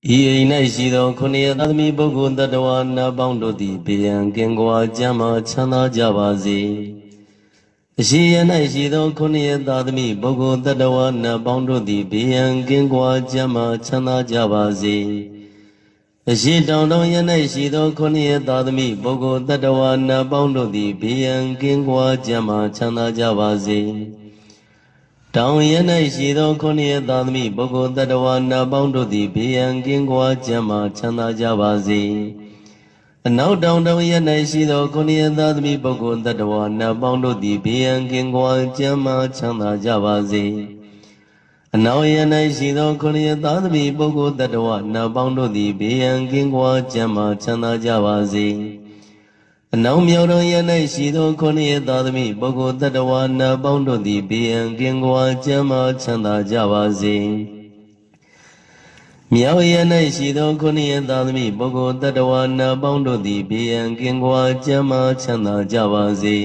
ဤ၌ရှိသောခုနှစ်ရသမီပုဂ္ဂိုလ်တ attva နာပေါင်းတို့သည်ဘေးရန်ကင်းကွာကျမ်းမာချမ်းသာကြပါစေအရှိရ၌ရှိသောခုနှစ်ရသမီပုဂ္ဂိုလ်တ attva နာပေါင်းတို့သည်ဘေးရန်ကင်းကွာကျမ်းမာချမ်းသာကြပါစေအရှိတောင်တောင်ရ၌ရှိသောခုနှစ်ရသမီပုဂ္ဂိုလ်တ attva နာပေါင်းတို့သည်ဘေးရန်ကင်းကွာကျမ်းမာချမ်းသာကြပါစေတောင်ရ၌ရှိသောခုနှစ်ရသားသမီးပုဂ္ဂိုလ်တ attva နာပေါင်းတို့သည်ဘေးရန်ကင်းကွာကျမ်းမာချမ်းသာကြပါစေအနောက်တောင်တောင်ရ၌ရှိသောခုနှစ်ရသားသမီးပုဂ္ဂိုလ်တ attva နာပေါင်းတို့သည်ဘေးရန်ကင်းကွာကျမ်းမာချမ်းသာကြပါစေအနောက်ရ၌ရှိသောခုနှစ်ရသားသမီးပုဂ္ဂိုလ်တ attva နာပေါင်းတို့သည်ဘေးရန်ကင်းကွာကျမ်းမာချမ်းသာကြပါစေအနောက်မြောက်တော်ရ၌ရှိသောခုနှစ်ရသားသမီးပုဂ္ဂိုလ်တ attva နာပေါင်းတို့သည်ဘေးရန်ကင်းကွာကျမ်းမာချမ်းသာကြပါစေမြောက်ရ၌ရှိသောခုနှစ်ရသားသမီးပုဂ္ဂိုလ်တ attva နာပေါင်းတို့သည်ဘေးရန်ကင်းကွာကျမ်းမာချမ်းသာကြပါစေ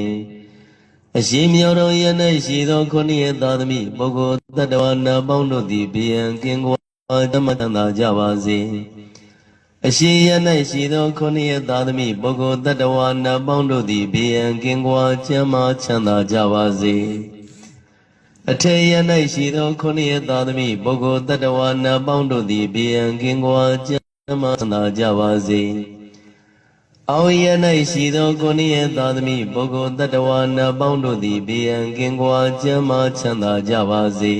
အရှိမြောက်တော်ရ၌ရှိသောခုနှစ်ရသားသမီးပုဂ္ဂိုလ်တ attva နာပေါင်းတို့သည်ဘေးရန်ကင်းကွာကျမ်းမာချမ်းသာကြပါစေအရှိရ၌ရှိသောခုနှစ်ရသားသမီးပုဂ္ဂိုလ်တ attva နာပေါင်းတို့သည်ဘေးရန်ကင်းကွာကျမ်းမာချမ်းသာကြပါစေအထေရ၌ရှိသောခုနှစ်ရသားသမီးပုဂ္ဂိုလ်တ attva နာပေါင်းတို့သည်ဘေးရန်ကင်းကွာကျမ်းမာချမ်းသာကြပါစေအောက်ရ၌ရှိသောခုနှစ်ရသားသမီးပုဂ္ဂိုလ်တ attva နာပေါင်းတို့သည်ဘေးရန်ကင်းကွာကျမ်းမာချမ်းသာကြပါစေ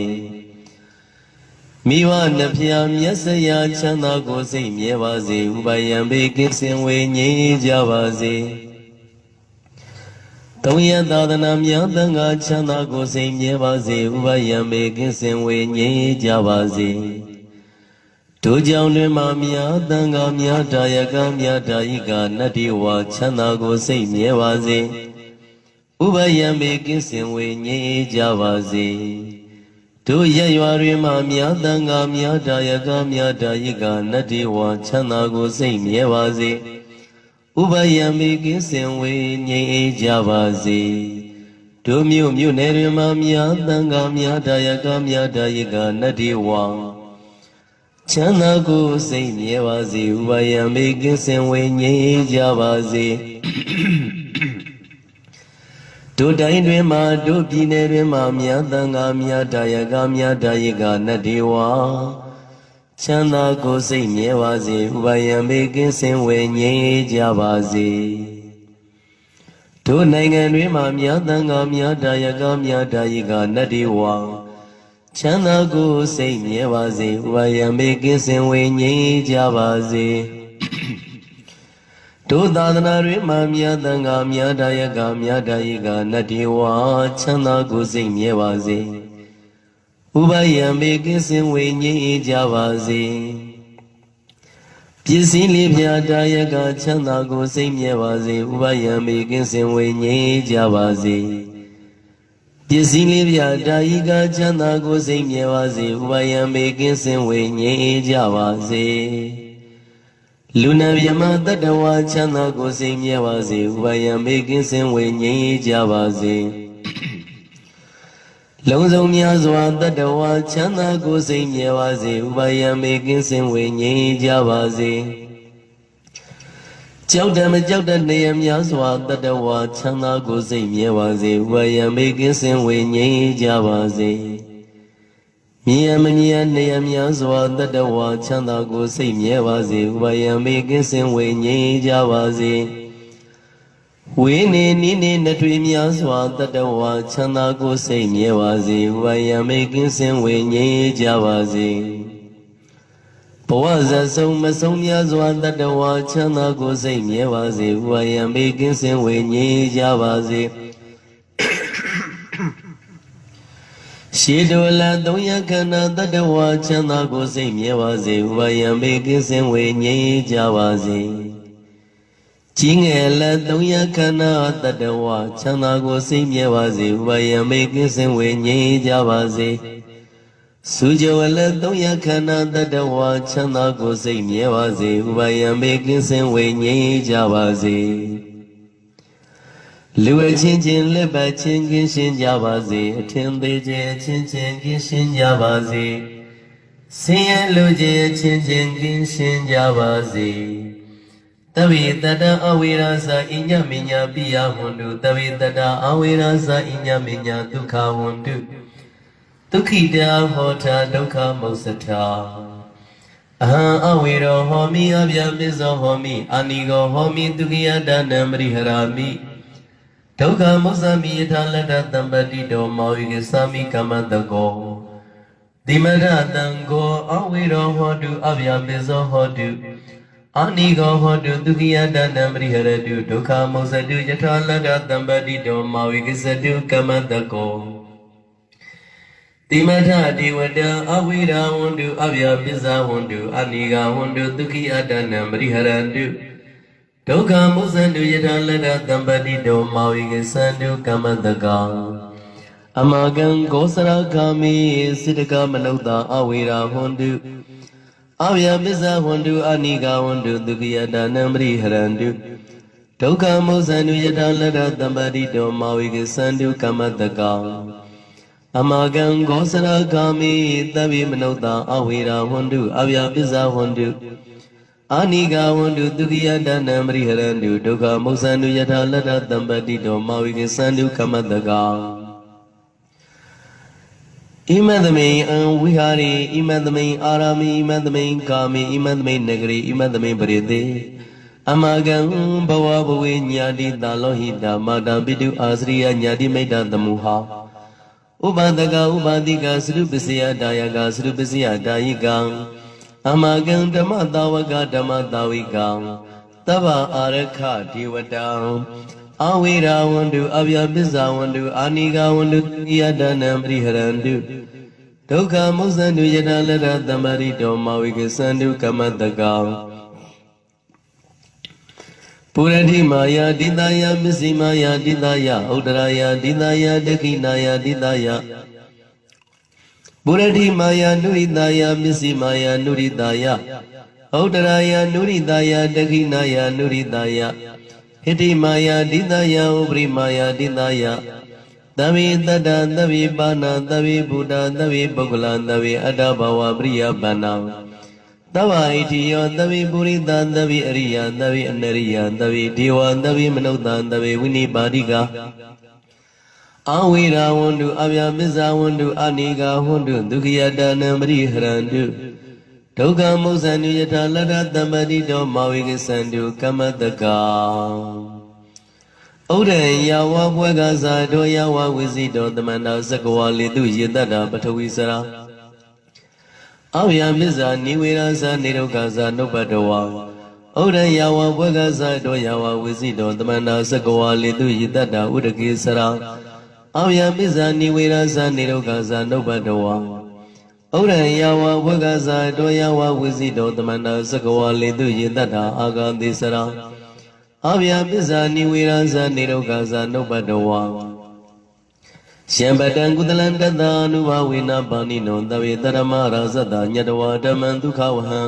မိဘနှဖျားမျက်စရာချမ်းသာကိုစိတ်မြဲပါစေဥပါယံဘေကင်းစင်ဝေငြိမ်းကြပါစေသုံးရသာသနာမြတ်သံဃာချမ်းသာကိုစိတ်မြဲပါစေဥပါယံဘေကင်းစင်ဝေငြိမ်းကြပါစေတို့ကြောင့်တွင်မှမြတ်သံဃာမြတ်တာယကမြတ်တာယိကနတ္တိဝါချမ်းသာကိုစိတ်မြဲပါစေဥပါယံဘေကင်းစင်ဝေငြိမ်းကြပါစေတို့ရရွာတွင်မှမြတ်သံဃာမြတ်တာယကမြတ်တာယိကနတ္တိဝါချမ်းသာကိုစိတ်မြဲပါစေဥပယံမိကင်းစင်ဝေငြိမ်းကြပါစေတို့မြို့နယ်တွင်မှမြတ်သံဃာမြတ်တာယကမြတ်တာယိကနတ္တိဝါချမ်းသာကိုစိတ်မြဲပါစေဥပယံမိကင်းစင်ဝေငြိမ်းကြပါစေတို့တိုင်းတွင်မှတို့ပြည်နယ်တွင်မှမြတ်သံဃာမြတ်တာယကမြတ်တာယိကနတ္တိဝါချမ်းသာကိုစိတ်မြဲပါစေဥပါယံဘေကင်းစင်ဝေငြိမ်းကြပါစေတို့နိုင်ငံတွင်မှမြတ်သံဃာမြတ်တာယကမြတ်တာယိကနတ္တိဝါချမ်းသာကိုစိတ်မြဲပါစေဥပါယံဘေကင်းစင်ဝေငြိမ်းကြပါစေတို့သာသနာတွင်မှမြတ်သံဃာမြတ်တာယကမြတ်တာယိကနတ္တိဝါချမ်းသာကိုစိတ်မြဲပါစေဥပယံဘေကင်းစင်ဝေငြိမ်းကြပါစေပစ္စည်းလေးဖြာတာယကချမ်းသာကိုစိတ်မြဲပါစေဥပယံဘေကင်းစင်ဝေငြိမ်းကြပါစေပစ္စည်းလေးဖြာတာယိကချမ်းသာကိုစိတ်မြဲပါစေဥပယံဘေကင်းစင်ဝေငြိမ်းကြပါစေလူနာမြမတ attva ချမ်းသာကိုစိတ်မြဲပါစေဥပယံဘေကင်းစင်ဝေငြိမ်းကြပါစေလုံးစုံများစွာတ attva ချမ်းသာကိုစိတ်မြဲပါစေဥပယံဘေကင်းစင်ဝေငြိမ်းကြပါစေကြောက်တယ်မကြောက်တဲ့နေရာများစွာတ attva ချမ်းသာကိုစိတ်မြဲပါစေဥပယံဘေကင်းစင်ဝေငြိမ်းကြပါစေမြင်ရမမြင်နေရများစွာတ attva ချမ်းသာကိုစိတ်မြဲပါစေဥပယံဘေကင်းစင်ဝေငြိမ်းကြပါစေဝိနေနိနေနထွေများစွာတ attva ချမ်းသာကိုစိတ်မြဲပါစေဥပယံဘေကင်းစင်ဝေငြိမ်းကြပါစေဘဝဇဆုံးမဆုံးများစွာတ attva ချမ်းသာကိုစိတ်မြဲပါစေဥပယံဘေကင်းစင်ဝေငြိမ်းကြပါစေရှေတောလသုံးရခန္ဓာတ attva ချမ်းသာကိုစိတ်မြဲပါစေဥပယံဘေကင်းစင်ဝေငြိမ်းကြပါစေကြီးငယ်လက်သုံးရခန္ဓာတ attva ချမ်းသာကိုစိတ်မြဲပါစေဥပယံဘေကင်းစင်ဝေငြိမ်းကြပါစေစုကြဝလက်သုံးရခန္ဓာတ attva ချမ်းသာကိုစိတ်မြဲပါစေဥပယံဘေကင်းစင်ဝေငြိမ်းကြပါစေလူအချင်းချင်းလက်ပတ်ချင်းကင်းရှင်းကြပါစေအထင်သေးခြင်းချင်းချင်းကင်းရှင်းကြပါစေ ဆင်းရဲလူချင်းချင်းချင်းကင်းရှင်းကြပါစေတဝိတတအဝိရဇာအိညမညာပိယဝန္တုတဝိတတအဝိရဇာအိညမညာဒုက္ခဝန္တုဒုက္ခိတဟောထာဒုက္ခမုစ္စထာအဟံအဝိရောဟောမိအဗျာပိဇောဟောမိအာနိကောဟောမိဒုက္ခိယတနံပရိဟရာမိဒုက္ခမုစ္စမိယထာလတ္တတံပတိတောမောဟိကသမိကမ္မတကောတိမရတံကိုအဝိရောဟောတုအဗျာပိဇောဟောတုအာနိကောဟောတုဒုက္ခိယတနံပရိဟရတုဒုက္ခမုစ္စတုယထာလတ္တတံပတိတောမောဟိကသတုကမ္မတကောတိမထဒေဝတံအဝိရာဝန္တုအဗျာပိဇာဝန္တုအာနိကဝန္တုဒုက္ခိယတနံပရိဟရတုဒုက္ခမုစ္စတုယထာလတ္တတံပတိတောမောဟိကသတုကမ္မတကောအမကံကောစရဂာမိစိတကမနုဿာအဝိရာဝန္တုအဗျာပိဇာဝန္တုအာနိကဝန္တုဒုက္ခိယတနံပရိဟရတုဒုက္ခမုစ္စတုယထာလတ္တတံပတိတောမောဟိကသတုကမ္မတကောအမကံဂောစရဂာမိသဗ္ဗေမနုဿာအဝိရာဝန္တုအဗျာပိဇာဝန္တုအာနိကဝန္တုဒုက္ခိယတနံပရိဟရတုဒုက္ခမုစ္စတုယထာလတ္တတံပတိတောမောဟိကသတုကမ္မတကောဣမသမိန်အံဝိဟာရိဣမသမိန်အာရာမိဣမသမိန်ကာမိဣမသမိန်နဂရိဣမသမိန်ပရိသေအမကံဘဝဘဝေညာတိတာလောဟိတာမာတာပိတုအာစရိယညာတိမိတ်တသမုဟာဥပဒကဥပါတိကသရုပစ္စယဒါယကသရုပစ္စယဒါယိကံအမကံဓမ္မတာဝကဓမ္မတာဝိကံသဗ္ဗအာရခဒေဝတံအဝိရာဝန္တုအဗျာပိဇာဝန္တုအာနိကဝန္တုယတနံပရိဟရန္တုဒုက္ခမုစ္စတုယထာလတ္တတံပရိတောမောဟိကသတုကမ္မတကောပုရတိမာယာဒိတယမစ္စည်းမာယာဒိတယဥဒ္ဒရာယဒိတယဒက္ခိနာယဒိတယပုရတိမာယာနုရိတယမစ္စည်းမာယာနုရိတယဥဒ္ဒရာယနုရိတယဒက္ခိနာယနုရိတယဟိတိမာယာဒိတယဥပရိမာယာဒိတယသဗ္ဗေတတ္တသဗ္ဗေပါဏသဗ္ဗေဘုဒ္ဓသဗ္ဗေပုဂ္ဂလသဗ္ဗေအတ္တဘဝပရိယပဏ္ဏသဗ္ဗဣတိယောသဗ္ဗေပုရိသသဗ္ဗေအရိယသဗ္ဗေအနရိယသဗ္ဗေဒေဝသဗ္ဗေမနုဿသဗ္ဗေဝိနိပါတိကအဝိရာဝန္တုအဗျာပိဇာဝန္တုအာနိကဝန္တုဒုက္ခိယတနံပရိဟရန္တုဒုက္ခမုစ္စတုယထာလတ္တတံပတိတောမောဟိကသတုကမ္မတကောဥဒံယဝဘွဲကဇာတောယဝဝိဇိတောသမန္တာသကဝါလေတုယေတ္တာပထဝီစရာအဝယပိဇာနိဝေရဇာနေရုကဇာနုပတဝါဥဒံယဝဘွဲကဇာတောယဝဝိဇိတောသမန္တာသကဝါလေတုယေတ္တာဥဒကေစရာအဝယပိဇာနိဝေရဇာနေရုကဇာနုပတဝါဥဒံယဝဘွဲကဇာတောယဝဝိဇိတောသမန္တာသကဝါလေတုယေတ္တာအာဂတိစရာအဗျာပိဇာနိဝေရဇာနေရုကဇာနုပတဝါရှံပတံကုသလံတတ္တအနုဘဝေနပါဏိနောသဗ္ဗေတရမရာဇတညတဝါဓမ္မံဒုက္ခဝဟံ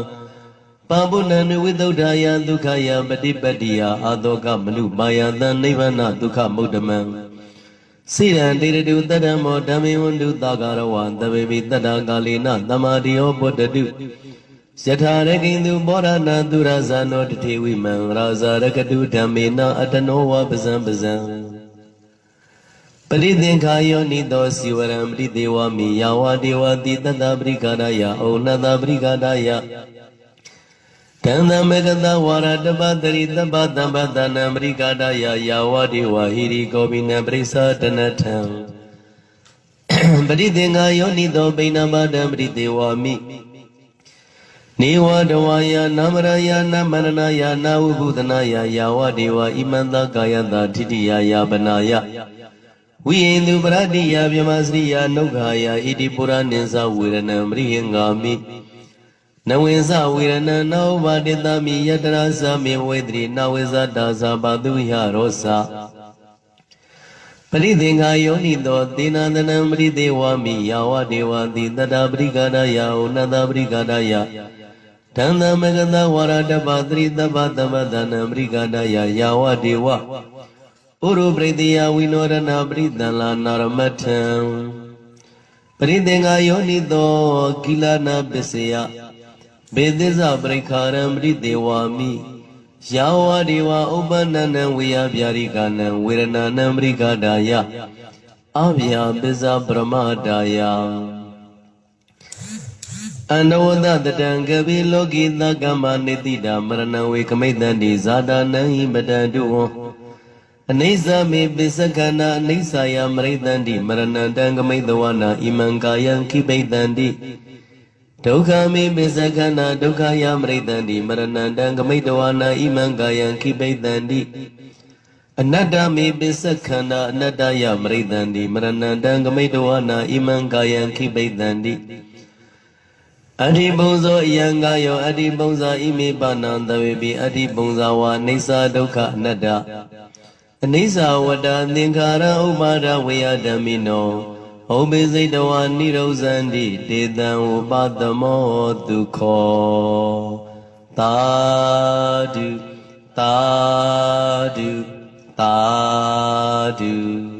ပါပုဏ္ဏနဝိသုဒ္ဓာယဒုက္ခယပฏิပတ္တိယအာသောကမနုမာယတံနိဗ္ဗာနဒုက္ခမုဒ္ဓမံစိရံတေရတုတတ္တမောဓမ္မေဝန္တုသာဂရဝံသဗ္ဗေမိတတ္တကာလေနသမာတိယောဘောတတုယထာရကိန္တုဘောရဏသူရဇာနောတထေဝိမံရာဇာရကတုဓမ္မေနအတနောဝပဇံပဇံပရိသင်္ခာယောနိသောစီဝရံပရိသေဝမိယာဝဒေဝတိတတ္တပရိကာရယဩနတပရိကာရယကံသမေကတဝါရတပတရိတပတံပတနံပရိကာရယယာဝဒေဝဟိရိကောပိနံပရိသတနထံပရိသင်္ခာယောနိသောပိဏမတံပရိသေဝမိနေဝတဝါယနာမရယနာမရဏယနာဝုဘုဒနာယယာဝဒေဝဣမန္တကာယတထိတိယယာပနာယဝိယင်တုပရတိယဗြဟ္မစရိယနုခာယဣတိပုရနိသဝေရဏံပရိဟင်္ဂာမိနဝေဇဝေရဏံနောဘာတိတမိယတရာသမေဝေတိနဝေဇတာဇာပါတုဟရောသပရိသင်္ခာယောနိသောသေနန္တနံပရိသေဝမိယာဝဒေဝတိတတ္တပရိကာရယဩနတပရိကာရယဒန္တမဂတဝရတပသရိတပတမတနံပရိကာရယယာဝဒေဝဥရုပရိသေယဝိနောရဏပရိသံလာနာရမထံ ပရိသင်္ဃယောနိသောကိလနာပစ္စယဘေသစ္စပရိခာရံပရိသေဝါမိယာဝဒေဝဥပ္ပန္နံဝေယဗျာရိကနံဝေရဏနံပရိကဒါယအဗျာပစ္စပရမဒါယအနဝတတတံကပိလောကိသကမ္မနိတိတာမရဏဝေကမိတံတိဇာတာနံဟိပတံတုဝံအနိစ္စမေပစ္စကနာအနိစ္စယမရိတံတိမရဏတံကမိတဝနာဣမံကာယံခိပိတံတိဒုက္ခမေပစ္စကနာဒုက္ခယမရိတံတိမရဏတံကမိတဝနာဣမံကာယံခိပိတံတိအနတ္တမေပစ္စခန္ဓာအနတ္တယမရိတံတိမရဏတံကမိတဝနာဣမံကာယံခိပိတံတိအတ္တိပုံဇောအယံကာယောအတ္တိပုံဇာဣမေပနံသဝေပိအတ္တိပုံဇာဝါအိဋ္ဌဒုက္ခအနတ္တအနိစ္စဝတ္တသင်္ခါရဥပါဒဝေယဓမ္မိနောဟောပိစိတဝါနိရောဇန္တိတေတံဥပသမောဒုက္ခောသာဓုသာဓုသာဓု